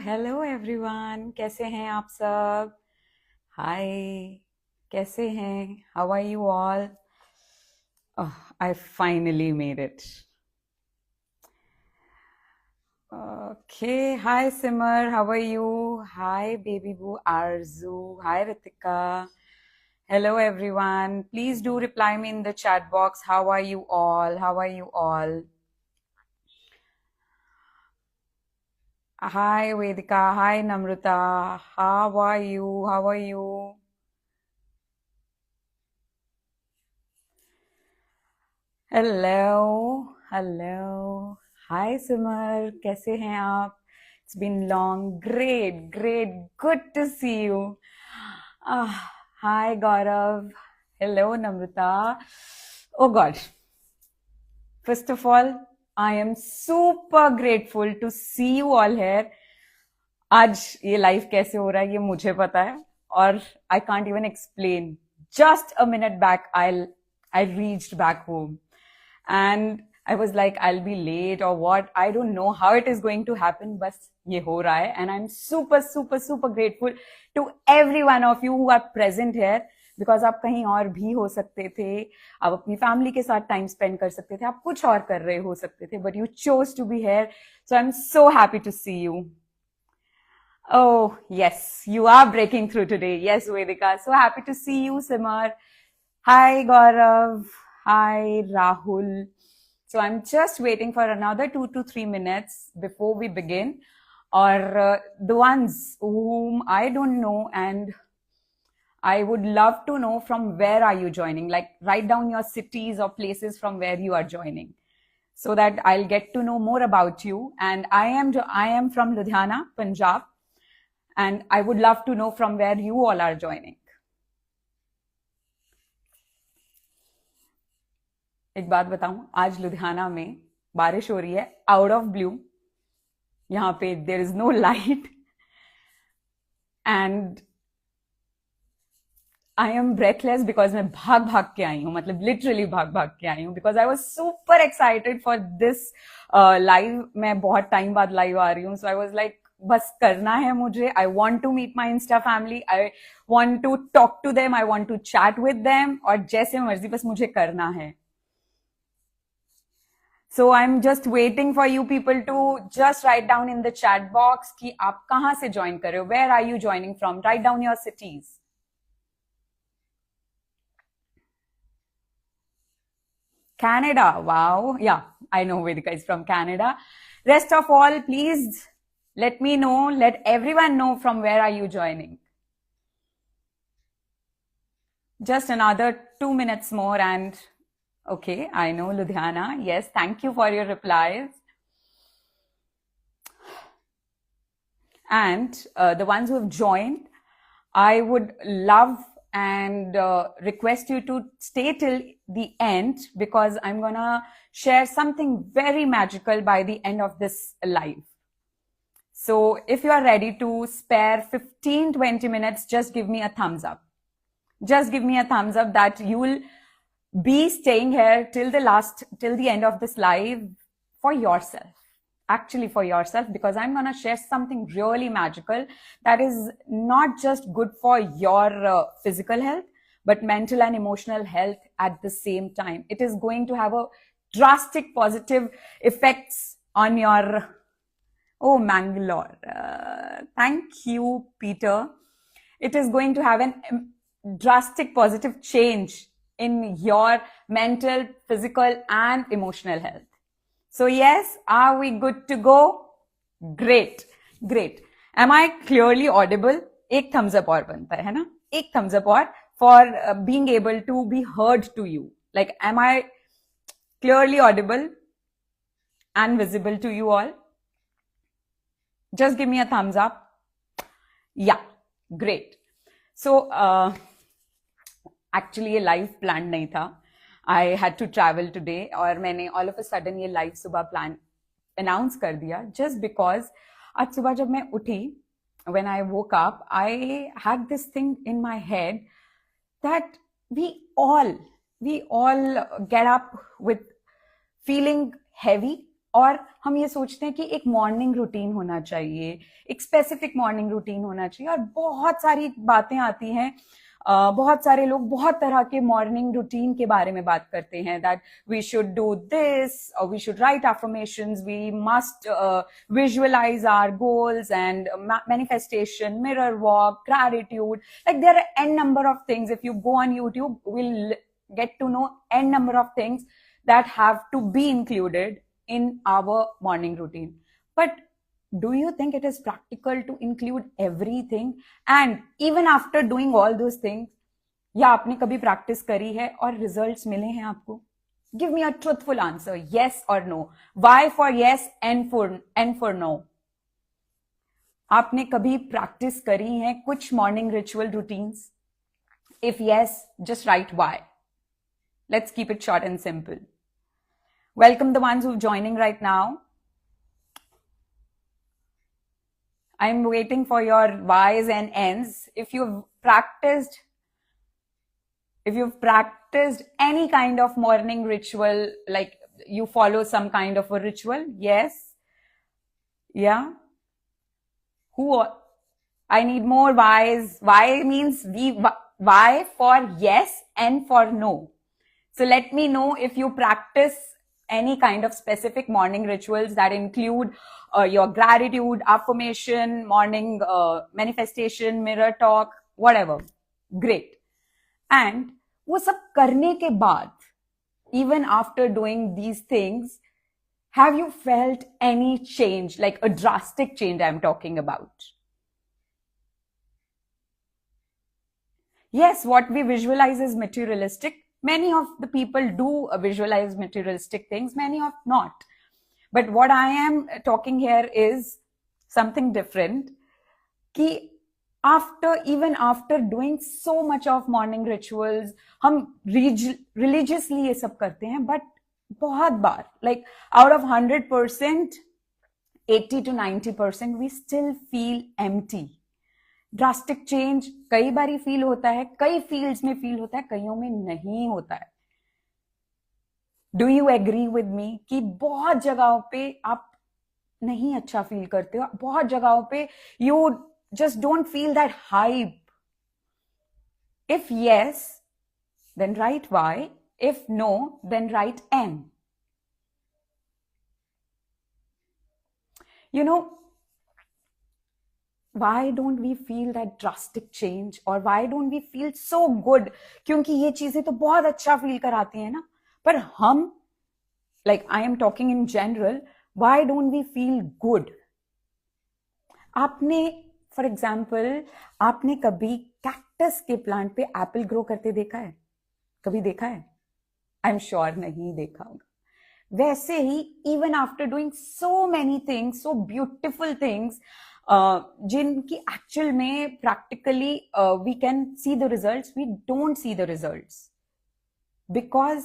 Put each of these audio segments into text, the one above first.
Hello everyone, कैसे हैं आप सब? हाय, कैसे हैं? How are you all? I finally made it. Okay. Hi Simar, how are you? Hi baby boo Arzoo. Hi Ritika. Hello everyone, please do reply me in the chat box. How are you all? How are you all? Hi Vedika. Hi Namrata. How are you? How are you? Hello. Hello. Hi Simar, कैसे हैं आप? It's been long. Great, great, good to see you. Hi Gaurav. Hello Namrata. Oh God, first of all I am super grateful to see you all here. आज ये live कैसे हो रहा है ये मुझे पता है, और I can't even explain. Just a minute back I reached back home and I was like, I'll be late or what. I don't know how it is going to happen. बस ये हो रहा है. And I'm super, super, super grateful to every one of you who are present here. Because आप कहीं और भी हो सकते थे, आप अपनी फैमिली के साथ टाइम स्पेंड कर सकते थे, आप कुछ और कर रहे हो सकते थे, but you chose to be here. So I'm so happy to see you. Oh, yes, you are breaking through today. Yes, Vedika. So happy to see you, Simar. Hi, Gaurav. Hi, Rahul. So I'm just waiting for another 2 to 3 minutes before we begin. Or the ones whom I don't know, and I would love to know from where are you joining. Like, write down your cities or places from where you are joining, so that I'll get to know more about you. And I am from Ludhiana, Punjab, and I would love to know from where you all are joining. एक बात बताऊं, आज लुधियाना में बारिश हो रही है out of blue. यहाँ पे there is no light and I am breathless because मैं भाग भाग के आई हूँ, मतलब लिटरली भाग भाग के आई हूँ, because I was super excited for this live. मैं बहुत टाइम बाद लाइव आ रही हूँ, सो आई वॉज लाइक, बस करना है मुझे. I want to meet my insta family, I want to talk to them, I want to chat with them, और जैसे मर्जी बस मुझे करना है. So I'm just waiting for you people to just write down in the chat box कि आप कहाँ से join कर रहे हो. Where are you joining from? Write down your cities. Canada. Wow. Yeah, I know Vedika is from Canada. Rest of all, please let me know. Let everyone know from where are you joining. Just another 2 minutes more and okay, I know Ludhiana. Yes, thank you for your replies. And the ones who have joined, I would love and request you to stay till the end, because I'm gonna share something very magical by the end of this live. So if you are ready to spare 15-20 minutes, just give me a thumbs up. Just give me a thumbs up that you will be staying here till the end of this live for yourself. Actually for yourself, because I'm going to share something really magical that is not just good for your physical health, but mental and emotional health at the same time. It is going to have a drastic positive effects on your, oh, Mangalore. Thank you, Peter. It is going to have a drastic positive change in your mental, physical, and emotional health. So yes, are we good to go? Great, great. Am I clearly audible? एक thumbs up और बनता है ना? एक thumbs up और for being able to be heard to you. Like, am I clearly audible and visible to you all? Just give me a thumbs up. Yeah, great. So actually ये live planned नहीं था. I had to travel today, और मैंने all of a sudden ये live सुबह plan announce कर दिया, just because आज सुबह जब मैं उठी, when I woke up, I had this thing in my head that we all get up with feeling heavy, और हम ये सोचते हैं कि एक मॉर्निंग रूटीन होना चाहिए, एक स्पेसिफिक मॉर्निंग रूटीन होना चाहिए, और बहुत सारी बातें आती हैं। बहुत सारे लोग बहुत तरह के मॉर्निंग रूटीन के बारे में बात करते हैं, that we should do this, और we should write affirmations, we must visualize our goals and manifestation, mirror walk, gratitude. Like there are n number of things. If you go on YouTube, we'll get to know n number of things that have to be included in our morning routine. But do you think it is practical to include everything? And even after doing all those things, या आपने कभी practice करी है और results मिले हैं आपको? Give me a truthful answer, yes or no. Why for yes and for no? आपने कभी प्रैक्टिस करी है कुछ morning ritual routines? If yes, just write why. Let's keep it short and simple. Welcome the ones who are joining right now. I'm waiting for your whys and ends. If you've practiced any kind of morning ritual, like you follow some kind of a ritual, yes, yeah. Who? I need more whys. Why means why for yes and for no. So let me know if you practice any kind of specific morning rituals that include your gratitude, affirmation, morning manifestation, mirror talk, whatever. Great. And वो सब करने के बाद, even after doing these things, have you felt any change, like a drastic change I'm talking about? Yes, what we visualize is materialistic. Many of the people do visualize materialistic things, many of not. But what I am talking here is something different. कि even after doing so much of morning rituals, हम religiously ये सब करते हैं, but बहुत बार, like out of 100%, 80 to 90% we still feel empty. Drastic change कई बारी feel होता है, कई फील्ड्स में फील होता है, कईयों में नहीं होता है. Do you agree with me कि बहुत जगहों पे आप नहीं अच्छा फील करते हो, बहुत जगहों पे you just don't feel that hype? If yes, then write why. If no, then write N. You know, why don't we feel that drastic change, or why don't we feel so good? क्योंकि ये चीजें तो बहुत अच्छा feel कराती हैं ना, पर हम, like I am talking in general, why don't we feel good? आपने, फॉर एग्जाम्पल, आपने कभी कैक्टस के प्लांट पे एप्पल ग्रो करते देखा है? कभी देखा है? आई एम श्योर नहीं देखा होगा. वैसे ही even after doing so many things, so beautiful things, जिनकी एक्चुअल में practically we can see the results, we don't see the results because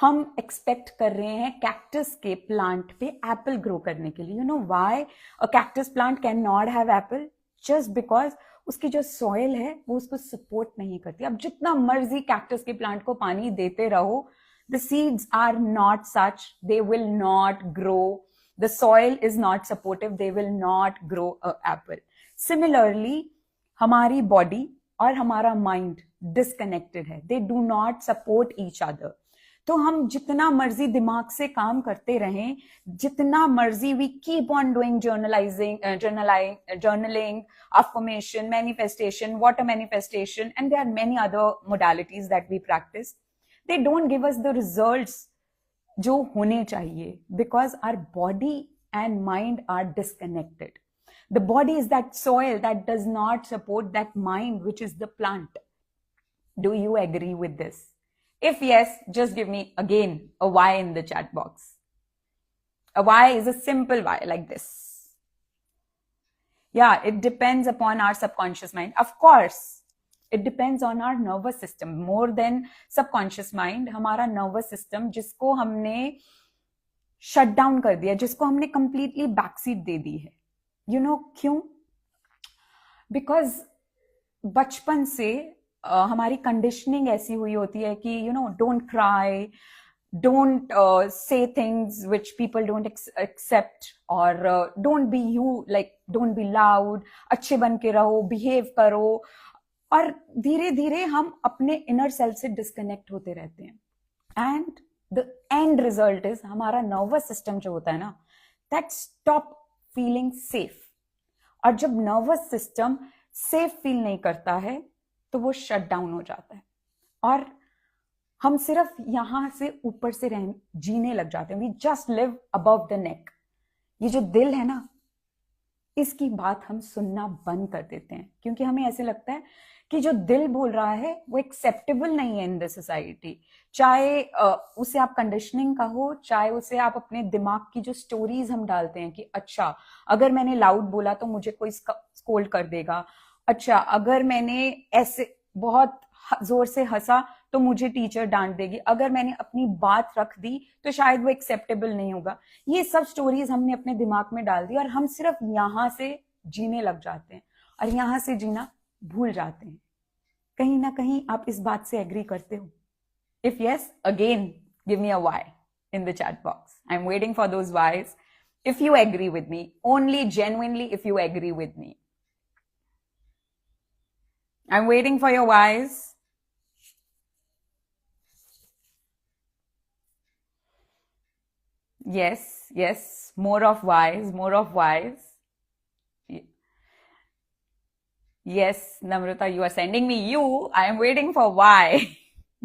हम एक्सपेक्ट कर रहे हैं कैक्टस के प्लांट पे एप्पल ग्रो करने के लिए. You know why a cactus plant can not have Apple? Just because उसकी जो सॉइल है वो उसको सपोर्ट नहीं करती. अब जितना मर्जी कैक्टस के प्लांट को पानी देते रहो, the seeds are not such, they will not grow. The soil is not supportive, they will not grow an apple. Similarly, हमारी body और हमारा mind disconnected है, they do not support each other. तो हम जितना मर्जी दिमाग से काम करते रहें, जितना मर्जी we keep on doing journaling, affirmation, manifestation, water manifestation, and there are many other modalities that we practice, they don't give us the results जो होने चाहिए, because our body and mind are disconnected. The body is that soil that does not support that mind, which is the plant. Do you agree with this? If yes, just give me again a Y in the chat box. A Y is a simple Y like this. Yeah, it depends upon our subconscious mind. Of course, it depends on our nervous system more than subconscious mind. हमारा nervous system जिसको हमने shut down कर दिया, जिसको हमने completely backseat दे दी है. You know क्यों? Because बचपन से हमारी कंडीशनिंग ऐसी हुई होती है कि you know don't cry, don't say things which people don't accept, or don't be you, like don't be loud, अच्छे बन के रहो, behave करो. और धीरे धीरे हम अपने इनर सेल्फ से डिस्कनेक्ट होते रहते हैं. And the end result is हमारा नर्वस सिस्टम जो होता है ना, दैट स्टॉप फीलिंग सेफ. और जब नर्वस सिस्टम सेफ फील नहीं करता है तो वो शट डाउन हो जाता है, और हम सिर्फ यहां से ऊपर से जीने लग जाते हैं. We just live above the neck. ये जो दिल है ना, इसकी बात हम सुनना बंद कर देते हैं, क्योंकि हमें ऐसे लगता है कि जो दिल बोल रहा है वो एक्सेप्टेबल नहीं है इन द सोसाइटी. चाहे उसे आप कंडीशनिंग कहो, चाहे उसे आप अपने दिमाग की जो स्टोरीज हम डालते हैं कि अच्छा अगर मैंने लाउड बोला तो मुझे कोई स्कोल्ड कर देगा, अच्छा अगर मैंने ऐसे बहुत जोर से हंसा तो मुझे टीचर डांट देगी, अगर मैंने अपनी बात रख दी तो शायद वो एक्सेप्टेबल नहीं होगा. ये सब स्टोरीज हमने अपने दिमाग में डाल दी और हम सिर्फ यहां से जीने लग जाते हैं और यहां से जीना भूल जाते हैं. कहीं ना कहीं आप इस बात से एग्री करते हो? If yes, again give me a Y in the chat box. I am waiting for those Ys. If you agree with me, only genuinely if you agree with me. I am waiting for your Ys. Yes, yes, more of whys, more of whys. Yes, Namrata, you are sending me you. I am waiting for why.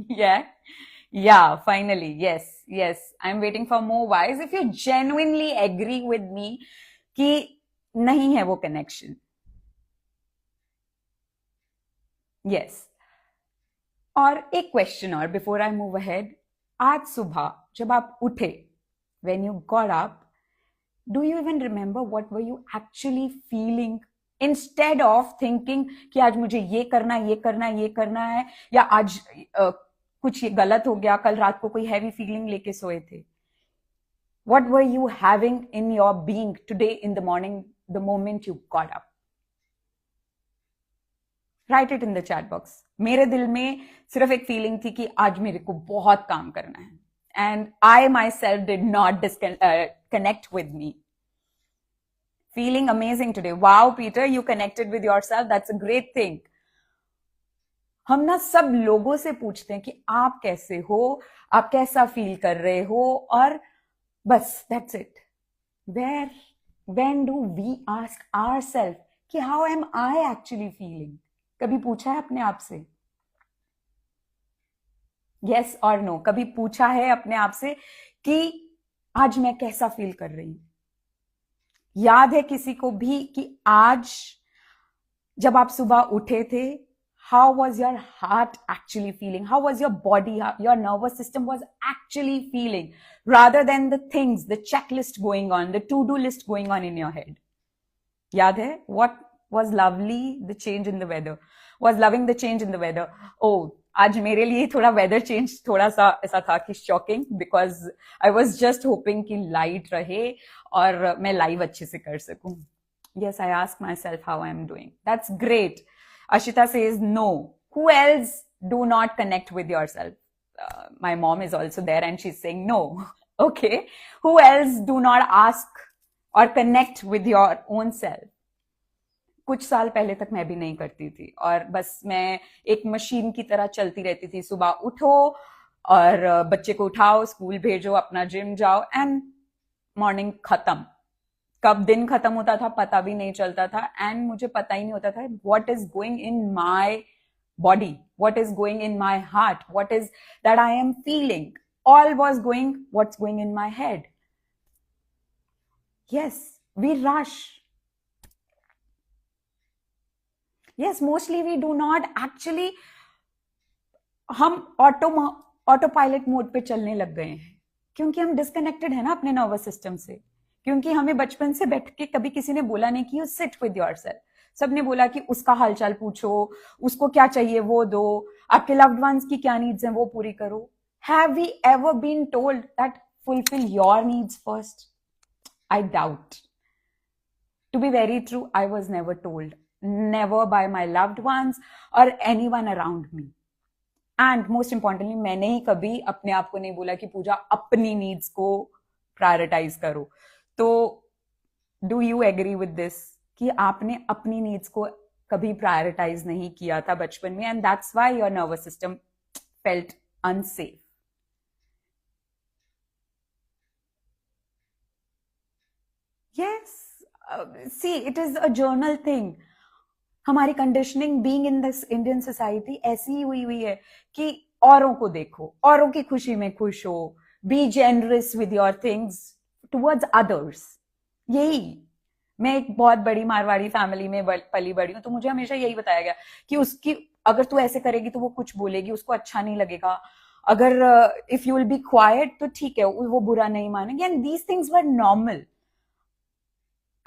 Yeah, yeah, finally, yes, yes. I am waiting for more whys. If you genuinely agree with me कि नहीं है वो connection. Yes. और एक question और before I move ahead. आज सुबह जब आप उठे, when you got up, do you even remember what were you actually feeling, instead of thinking कि आज मुझे ये करना है, या आज कुछ ये गलत हो गया, कल रात को कोई heavy feeling लेके सोए थे? What were you having in your being today in the morning, the moment you got up? Write it in the chat box. मेरे दिल में सिर्फ एक फीलिंग थी कि आज मेरे को बहुत काम करना है. And I myself did not connect with me. Feeling amazing today. Wow, Peter, you connected with yourself. That's a great thing. हम ना सब लोगों से पूछते हैं कि आप कैसे हो, आप कैसा फील कर रहे हो, और बस that's it. When do we ask ourselves कि how am I actually feeling? कभी पूछा है अपने आप से? Yes or no? कभी पूछा है अपने आप से कि आज मैं कैसा फील कर रही हूं? याद है किसी को भी कि आज जब आप सुबह उठे थे, how was your heart actually feeling? How was your body, your nervous system was actually feeling, rather than the things, the checklist going on, the to-do list going on in your head? याद है? What was lovely? The change in the weather. Was loving the change in the weather. Oh, आज मेरे लिए थोड़ा weather change थोड़ा सा ऐसा था कि shocking, because I was just hoping कि लाइट रहे और मैं लाइव अच्छे से कर सकूं. Yes, I ask myself how I am doing. That's great. Ashita says no. Who else do not connect with yourself? My mom is also there and she's saying no. Okay. Who else do not ask or connect with your own self? कुछ साल पहले तक मैं भी नहीं करती थी और बस मैं एक मशीन की तरह चलती रहती थी. सुबह उठो और बच्चे को उठाओ, स्कूल भेजो, अपना जिम जाओ, एंड मॉर्निंग खत्म. कब दिन खत्म होता था पता भी नहीं चलता था, एंड मुझे पता ही नहीं होता था what is going in my body, what is going in my heart, what is that I am feeling. All was going what's going in my head. Yes, we rush. Yes, mostly we do not actually. हम autopilot mode पे चलने लग गए हैं क्योंकि हम disconnected है ना अपने नर्वस सिस्टम से. क्योंकि हमें बचपन से बैठ के कभी किसी ने बोला नहीं कि यू सिट विद योरसेल्फ. सबने बोला कि उसका हालचाल पूछो, उसको क्या चाहिए वो दो, आपके लव्ड वंस की क्या नीड्स हैं वो पूरी करो. Have we ever been told that fulfil your needs first? I doubt. To be very true, I was never told. Never by my loved ones or anyone around me. And most importantly मैंने ही कभी अपने आप को नहीं बोला कि पूजा अपनी नीड्स को प्रायोरिटाइज करो. तो do you agree with this कि आपने अपनी नीड्स को कभी प्रायोरिटाइज नहीं किया था बचपन में, and that's why your nervous system felt unsafe? Yes. See, it is a journal thing. हमारी conditioning being in this Indian society ऐसी ही हुई है कि औरों को देखो, औरों की खुशी में खुश हो, be generous with your things towards others. यही. मैं एक बहुत बड़ी मारवाड़ी फैमिली में पली बड़ी हूँ, तो मुझे हमेशा यही बताया गया कि उसकी अगर तू ऐसे करेगी तो वो कुछ बोलेगी, उसको अच्छा नहीं लगेगा. अगर if you will be quite तो ठीक है, वो बुरा नहीं मानेंगे. And these things were normal.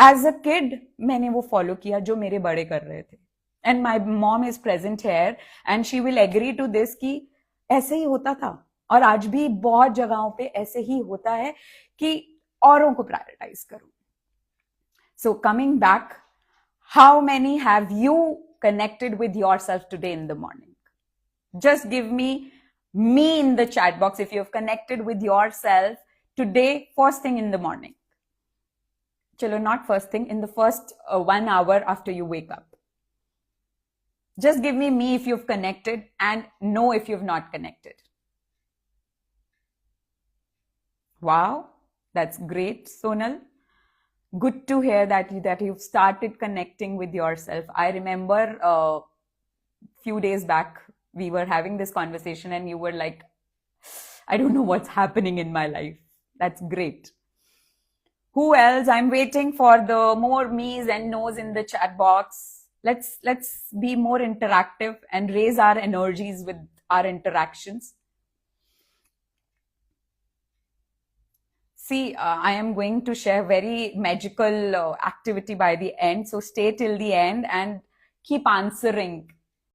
As a kid मैंने वो फॉलो किया जो मेरे बड़े कर रहे थे. And my mom is present here and she will agree to this कि ऐसे ही होता था, और आज भी बहुत जगहों पे ऐसे ही होता है कि औरों को प्रायोरिटाइज करो. So coming back, how many have you connected with yourself today in the morning? Just give me in the chat box if you have connected with yourself today first thing in the morning. Chalo, not first thing, in the first 1 hour after you wake up. Just give me if you've connected, and no if you've not connected. Wow, that's great, Sonal. Good to hear that you've started connecting with yourself. I remember few days back we were having this conversation and you were like, I don't know what's happening in my life. That's great. Who else? I'm waiting for the more me's and no's in the chat box. Let's be more interactive and raise our energies with our interactions. See, I am going to share very magical activity by the end. So stay till the end and keep answering